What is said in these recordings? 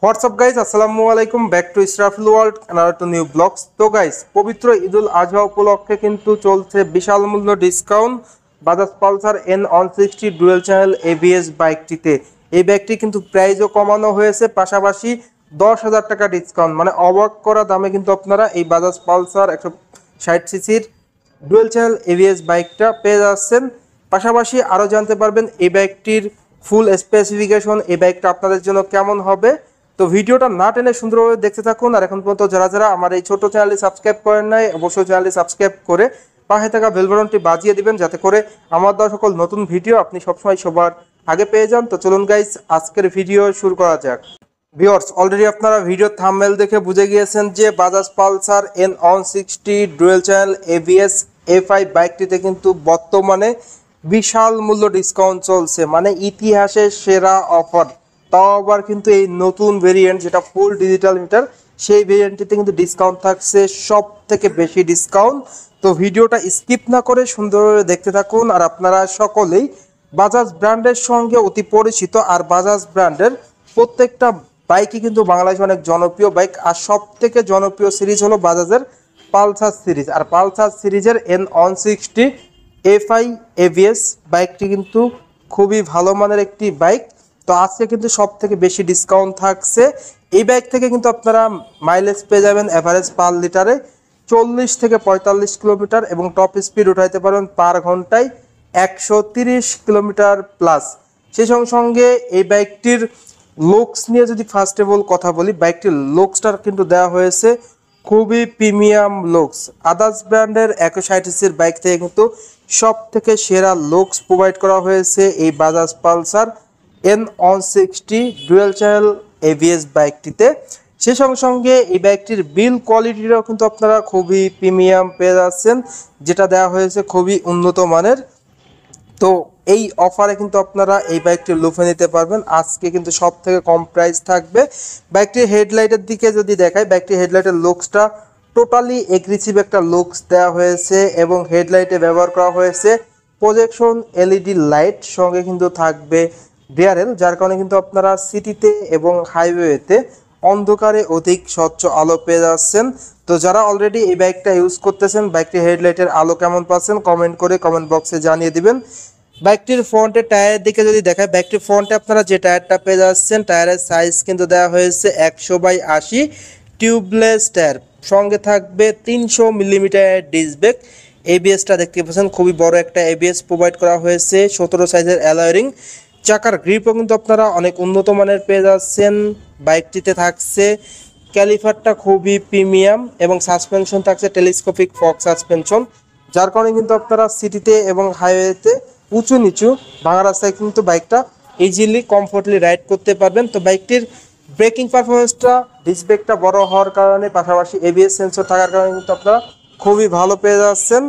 WhatsApp guys, আসসালামু আলাইকুম। Back to Israfil world and to new blogs. তো গাইজ, পবিত্র ঈদুল আজহা উপলক্ষে কিন্তু চলছে বিশাল মূল্য discount Bajaj Pulsar N160 dual channel ABS বাইকটিতে। এই বাইকটি কিন্তু প্রাইসও কমানো হয়েছে, পাশাপাশি 10,000 টাকা ডিসকাউন্ট, মানে অবাক করা দামে কিন্তু আপনারা এই বাজাজ পালসার 160 সিসির ডুয়েল চ্যানেল ABS বাইকটা পেয়ে যাচ্ছেন। পাশাপাশি আরও জানতে পারবেন এই বাইকটির ফুল স্পেসিফিকেশন, এই বাইকটা আপনাদের জন্য কেমন হবে। তো ভিডিওটা না টেনে সুন্দরভাবে দেখতে থাকুন। আর এখন পর্যন্ত যারা যারা আমার এই ছোট চ্যানেলটি সাবস্ক্রাইব করেন নাই, অবশ্যই চ্যানেলটি সাবস্ক্রাইব করে পাশে থাকা বেল বাটনটি বাজিয়ে দিবেন, যাতে করে আমার দেওয়া সকল নতুন ভিডিও আপনি সবসময় সবার আগে পেয়ে যান। তো চলুন গাইস, আজকের ভিডিও শুরু করা যাক। ভিউয়ার্স, অলরেডি আপনারা ভিডিও থাম্বনেল দেখে বুঝে গিয়েছেন যে Bajaj Pulsar N160 dual channel ABS A5 বাইকটিতে কিন্তু বর্তমানে বিশাল মূল্য ডিসকাউন্ট চলছে, মানে ইতিহাসের সেরা অফার। তাও আবার কিন্তু এই নতুন ভেরিয়েন্ট, যেটা ফুল ডিজিটাল মিটার, সেই ভেরিয়েন্টটিতে কিন্তু ডিসকাউন্ট থাকছে সব থেকে বেশি ডিসকাউন্ট। তো ভিডিওটা স্কিপ না করে সুন্দরভাবে দেখতে থাকুন। আর আপনারা সকলেই বাজাজ ব্র্যান্ডের সঙ্গে অতি পরিচিত, আর বাজাজ ব্র্যান্ডের প্রত্যেকটা বাইকই কিন্তু বাংলাদেশে অনেক জনপ্রিয় বাইক। আর সব থেকে জনপ্রিয় সিরিজ হলো বাজাজের পালসার সিরিজ, আর পালসার সিরিজের N160 A5 ABS বাইকটি কিন্তু খুবই ভালো মানের একটি বাইক। তো আজকে কিন্তু সব থেকে বেশি ডিসকাউন্ট থাকছে। এই বাইক থেকে কিন্তু আপনারা মাইলেজ পেয়ে যাবেন এভারেজ পার লিটারে 40 থেকে 45 কিলোমিটার, এবং টপ স্পিড উঠাইতে পারবেন পার ঘন্টায় 130 কিলোমিটার প্লাস। সেই সঙ্গে সঙ্গে এই বাইকটির লুকস নিয়ে যদি ফার্স্ট অফ অল কথা বলি, বাইকটির লুকসটা কিন্তু দেওয়া হয়েছে খুবই প্রিমিয়াম লুকস। আদার্স ব্র্যান্ডের 160সির বাইক থেকে কিন্তু সব থেকে সেরা লুকস প্রোভাইড করা হয়েছে এই Bajaj Pulsar N160 dual channel ABS বাইকটিতে। সেই সঙ্গে সঙ্গে এই বাইকটির বিল কোয়ালিটিটাও কিন্তু আপনারা খুবই প্রিমিয়াম পেয়ে যাচ্ছেন, যেটা দেওয়া হয়েছে খুবই উন্নত মানের। তো এই অফারে কিন্তু আপনারা এই বাইকটি লুফে নিতে পারবেন। আজকে কিন্তু সব থেকে কম প্রাইস থাকবে। বাইকটির হেডলাইটের দিকে যদি দেখাই, বাইকটির হেডলাইটের লুকসটা টোটালি এগ্রেসিভ একটা লুকস দেওয়া হয়েছে, এবং হেডলাইটে ব্যবহার করা হয়েছে প্রজেকশন LED লাইট, সঙ্গে কিন্তু থাকবে ডিআরএল, যার কারণে কিন্তু আপনারা সিটিতে এবং হাইওয়েতে অন্ধকারে অধিক স্বচ্ছ আলো পেয়ে যাচ্ছেন। তো যারা অলরেডি এই বাইকটা ইউজ করতেছেন, বাইকটির হেডলাইটের আলো কেমন পাচ্ছেন কমেন্ট করে কমেন্ট বক্সে জানিয়ে দিবেন। বাইকটির ফ্রন্টের টায়ারের দিকে যদি দেখায়, বাইকটির ফ্রন্টে আপনারা যে টায়ারটা পেয়ে যাচ্ছেন, টায়ারের সাইজ কিন্তু দেওয়া হয়েছে 100/80 টিউবলেস টায়ার, সঙ্গে থাকবে 300 মিলিমিটারের ডিস্ক ব্রেক। ABSটা দেখতে পাচ্ছেন খুবই বড় একটা ABS প্রোভাইড করা হয়েছে, 17 সাইজের অ্যালয় রিং। চাকার গ্রিপও কিন্তু আপনারা অনেক উন্নত মানের পেয়ে যাচ্ছেন। বাইকটিতে থাকছে ক্যালিফারটা খুবই প্রিমিয়াম, এবং সাসপেনশন থাকছে টেলিস্কোপিক ফক সাসপেনশন, যার কারণে কিন্তু আপনারা সিটিতে এবং হাইওয়েতে উঁচু নিচু ভাঙা রাস্তায় কিন্তু বাইকটা ইজিলি কমফোর্টলি রাইড করতে পারবেন। তো বাইকটির ব্রেকিং পারফরমেন্সটা, ডিস্ক ব্রেকটা বড় হওয়ার কারণে, পাশাপাশি ABS সেন্সর থাকার কারণে কিন্তু আপনারা খুবই ভালো পেয়ে যাচ্ছেন।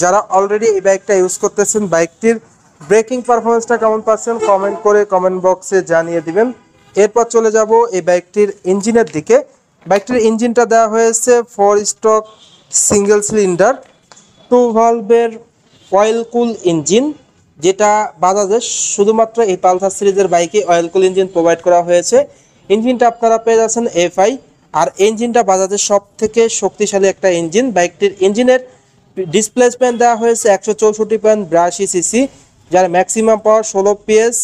যারা অলরেডি এই বাইকটা ইউজ করতেছেন, বাইকটির ব্রেকিং পারফরমেন্সটা কেমন পাচ্ছেন কমেন্ট করে কমেন্ট বক্সে জানিয়ে দিবেন। এরপর চলে যাব এই বাইকটির ইঞ্জিনের দিকে। বাইকটির ইঞ্জিনটা দেওয়া হয়েছে 4 স্ট্রোক সিঙ্গেল সিলিন্ডার 2 ভালভের অয়েল কুল ইঞ্জিন, যেটা বাজাজের শুধুমাত্র এই পালসার সিরিজের বাইকে অয়েল কুল ইঞ্জিন প্রোভাইড করা হয়েছে। ইঞ্জিনটা আপনারা পেয়ে যাচ্ছেন FI, আর ইঞ্জিনটা বাজাজের সব থেকে শক্তিশালী একটা ইঞ্জিন। বাইকটির ইঞ্জিনের ডিসপ্লেসমেন্ট দেওয়া হয়েছে 164.82 সিসি, যার maximum power 16 PS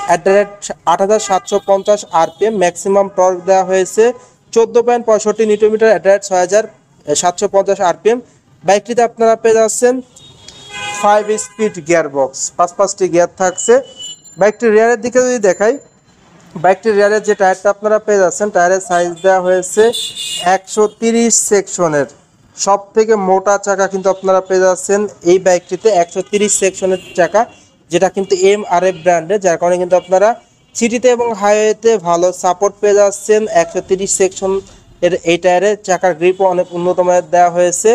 at 8750 RPM। Maximum torque দেওয়া হয়েছে 14.65 নিউটন মিটার অ্যাট 6750 RPM। বাইকটিতে আপনারা পেয়ে যাচ্ছেন 5 স্পিড গিয়ার বক্স, 5টি গিয়ার থাকছে। বাইকটির রিয়ারের দিকে যদি দেখাই, বাইকটির রিয়ারের যে টায়ারটা আপনারা পেয়ে যাচ্ছেন, টায়ারের সাইজ দেওয়া হয়েছে 130 সেকশনের, সব থেকে মোটা চাকা কিন্তু আপনারা পেয়ে যাচ্ছেন এই বাইকটিতে 130 সেকশনের চাকা, যেটা কিন্তু MRF ব্র্যান্ডের, যার কারণে কিন্তু আপনারা সিটিতে এবং হাইওয়েতে ভালো সাপোর্ট পেয়ে যাচ্ছেন। 130 সেকশন এর এই টায়ারের চাকার গ্রিপও অনেক উন্নত মানের দেওয়া হয়েছে।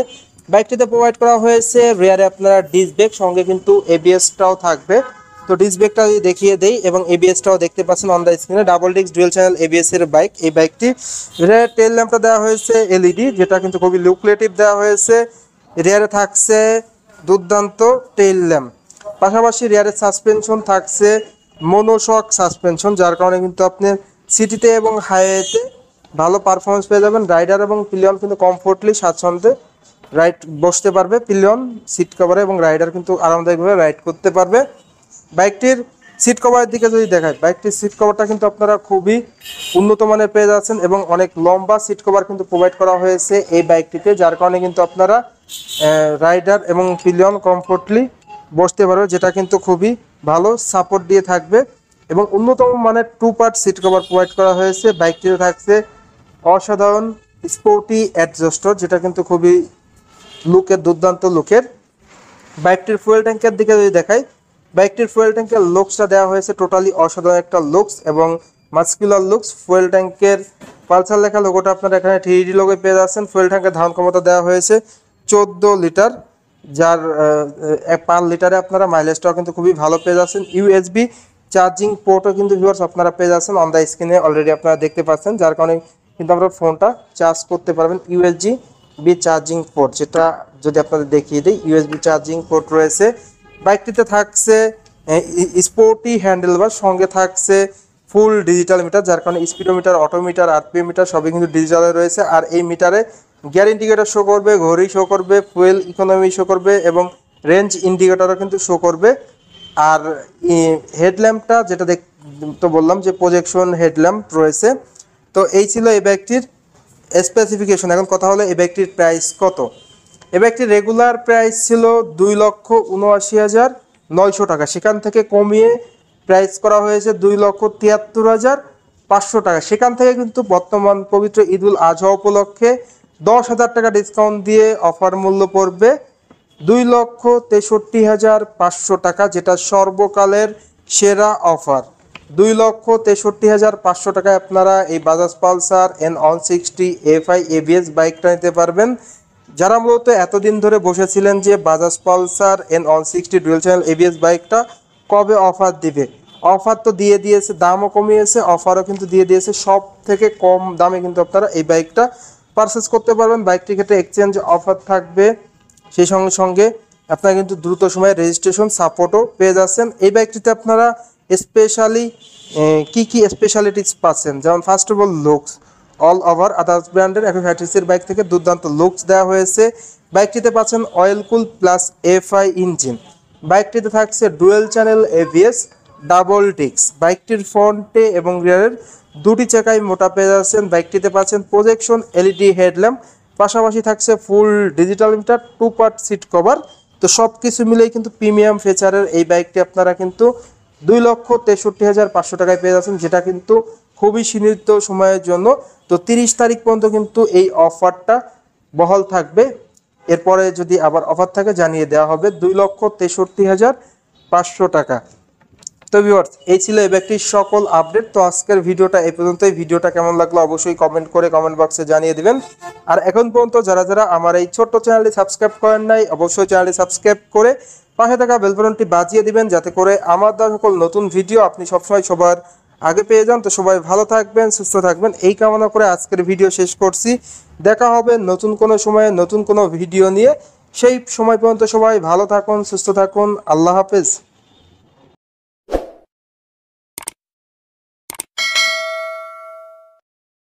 বাইকটিতে প্রোভাইড করা হয়েছে রিয়ারে আপনারা ডিস্ক ব্রেক, সঙ্গে কিন্তু ABSটাও থাকবে। তো ডিস্ক ব্রেকটা যদি দেখিয়ে দেই, এবং ABSটাও দেখতে পাচ্ছেন অন দ্য স্ক্রিনে, double disc dual channel ABS এর বাইক এই বাইকটি। রিয়ারের টেল ল্যাম্পটা দেওয়া হয়েছে LED, যেটা কিন্তু খুবই লুক্রেটিভ দেওয়া হয়েছে। রিয়ারে থাকছে দুর্দান্ত টেল ল্যাম্প, পাশাপাশি রিয়ারের সাসপেনশন থাকছে মনোশক সাসপেনশন, যার কারণে কিন্তু আপনি সিটিতে এবং হাইওয়েতে ভালো পারফরমেন্স পেয়ে যাবেন। রাইডার এবং পিলিয়ন কিন্তু কমফোর্টলি স্বাচ্ছন্দ্যে রাইড বসতে পারবে, পিলিয়ন সিট কভারে, এবং রাইডার কিন্তু আরামদায়কভাবে রাইড করতে পারবে। বাইকটির সিট কভারের দিকে যদি দেখায়, বাইকটির সিট কভারটা কিন্তু আপনারা খুবই উন্নত মানের পেয়ে যাচ্ছেন এবং অনেক লম্বা সিট কভার কিন্তু প্রোভাইড করা হয়েছে এই বাইকটিতে, যার কারণে কিন্তু আপনারা রাইডার এবং পিলিয়ন কমফোর্টলি বসতে পারবে, যেটা কিন্তু খুবই ভালো সাপোর্ট দিয়ে থাকবে। এবং উন্নতম মানের 2 পার্ট সিট কভার প্রোভাইড করা হয়েছে। বাইকটিতে থাকছে অসাধারণ স্পোর্টি অ্যাডজাস্টার, যেটা কিন্তু খুবই দুর্দান্ত লুকের। বাইকটির ফুয়েল ট্যাঙ্কের দিকে যদি দেখাই, বাইকটির ফুয়েল ট্যাঙ্কের লুকসটা দেওয়া হয়েছে টোটালি অসাধারণ একটা লুকস এবং মাস্কুলার লুকস। ফুয়েল ট্যাঙ্কের পালসার লেখা লোগোটা আপনারা এখানে 3D লোগো পেয়ে যাচ্ছেন। ফুয়েল ট্যাঙ্কের ধারণ ক্ষমতা দেওয়া হয়েছে 14 লিটার, যার পার লিটারে আপনারা মাইলেজটাও কিন্তু খুবই ভালো পেয়ে যাচ্ছেন। ইউএসবি চার্জিং পোর্টও কিন্তু ভিউয়ার্স আপনারা পেয়ে যাচ্ছেন অন দ্য স্ক্রিনে অলরেডি আপনারা দেখতে পাচ্ছেন, যার কারণে কিন্তু আপনারা ফোনটা চার্জ করতে পারবেন। ইউএসবি চার্জিং পোর্ট, যেটা যদি আপনাদের দেখিয়ে দিই, ইউএসবি চার্জিং পোর্ট রয়েছে। বাইকটিতে থাকছে স্পোর্টি হ্যান্ডেলবার, সঙ্গে থাকছে ফুল ডিজিটাল মিটার, যার কারণে স্পিডোমিটার, অটোমিটার, আরপিএম মিটার সবই কিন্তু ডিজিটালে রয়েছে। আর এই মিটারে গিয়ার ইন্ডিকেটর শো করবে, ঘড়ি শো করবে, ফুয়েল ইকোনমি শো করবে এবং রেঞ্জ ইন্ডিকেটরও কিন্তু শো করবে। আর হেডল্যাম্পটা যেটা তো বললাম যে প্রজেকশন হেডল্যাম্প রয়েছে। তো এই ছিল এই বাইকটির স্পেসিফিকেশন। এখন কথা হলো এই বাইকটির প্রাইস কত। এই বাইকটির রেগুলার প্রাইস ছিল 2,79,900 টাকা, সেখান থেকে কমিয়ে প্রাইস করা হয়েছে 2,73,500 টাকা। সেখান থেকে কিন্তু বর্তমান পবিত্র ঈদুল আজহা উপলক্ষে 10,000 টাকা ডিসকাউন্ট দিয়ে অফার মূল্য পড়বে 2,63,500 টাকা, যেটা সর্বকালের সেরা অফার। 2,63,500 টাকায় আপনারা এই Bajaj Pulsar N160 FI ABS বাইকটা নিতে পারবেন। যারা মূলত এতদিন ধরে বসেছিলেন যে Bajaj Pulsar N160 dual channel ABS বাইকটা কবে অফার দিবে, অফার তো দিয়ে দিয়েছে, দামও কমিয়েছে, অফারও কিন্তু দিয়ে দিয়েছে। সব থেকে কম দামে কিন্তু আপনারা এই বাইকটা পারচেস করতে পারবেন। বাইকটির ক্ষেত্রে এক্সচেঞ্জ অফার থাকবে, সেই সঙ্গে সঙ্গে আপনারা কিন্তু দ্রুত সময়ে রেজিস্ট্রেশন সাপোর্টও পেয়ে যাচ্ছেন। এই বাইকটিতে আপনারা স্পেশালি কি স্পেশালিটিস পাচ্ছেন, যেমন first of all looks, all over others ব্র্যান্ডের F30 বাইক থেকে দুর্দান্ত লুকস দেওয়া হয়েছে। বাইকটিতে পাচ্ছেন oil cool plus FI engine. বাইকটিতে থাকছে dual channel ABS double disc. বাইকটির ফ্রন্টে এবং রিয়ারের দুটি চাকায় মোটা পেয়ে যাচ্ছেন। বাইকটিতে পাচ্ছেন প্রজেকশন LED হেডল্যাম্প, পাশাপাশি থাকছে full digital meter, 2 part seat cover. তো সব কিছু মিলেই কিন্তু প্রিমিয়াম ফিচারের এই বাইকটি আপনারা কিন্তু 2,63,500 টাকায় পেয়ে যাচ্ছেন, যেটা কিন্তু খুবই সীমিত সময়ের জন্য। তো 30 তারিখ পর্যন্ত কিন্তু এই অফারটা বহাল থাকবে। এরপরে যদি আবার অফার থাকে জানিয়ে দেওয়া হবে 2,63,500 টাকা। তো ভিউয়ার্স, এই ছিল এই ব্যক্তির সকল আপডেট। তো আজকের ভিডিওটা এই পর্যন্তই। ভিডিওটা কেমন লাগলো অবশ্যই কমেন্ট করে কমেন্ট বক্সে জানিয়ে দিবেন। আর এখন পর্যন্ত যারা যারা আমার এই ছোট্ট চ্যানেলটি সাবস্ক্রাইব করেন নাই, অবশ্যই চ্যানেলটি সাবস্ক্রাইব করে পাশে থাকা বেল বাটনটি বাজিয়ে দিবেন, যাতে করে আমার দেওয়া সকল নতুন ভিডিও আপনি সবসময় সবার আগে পেয়ে যান। তো সবাই ভালো থাকবেন, সুস্থ থাকবেন, এই কামনা করে আজকের ভিডিও শেষ করছি। দেখা হবে নতুন কোনো সময়ে নতুন কোনো ভিডিও নিয়ে। সেই সময় পর্যন্ত সবাই ভালো থাকুন, সুস্থ থাকুন। আল্লাহ হাফেজ।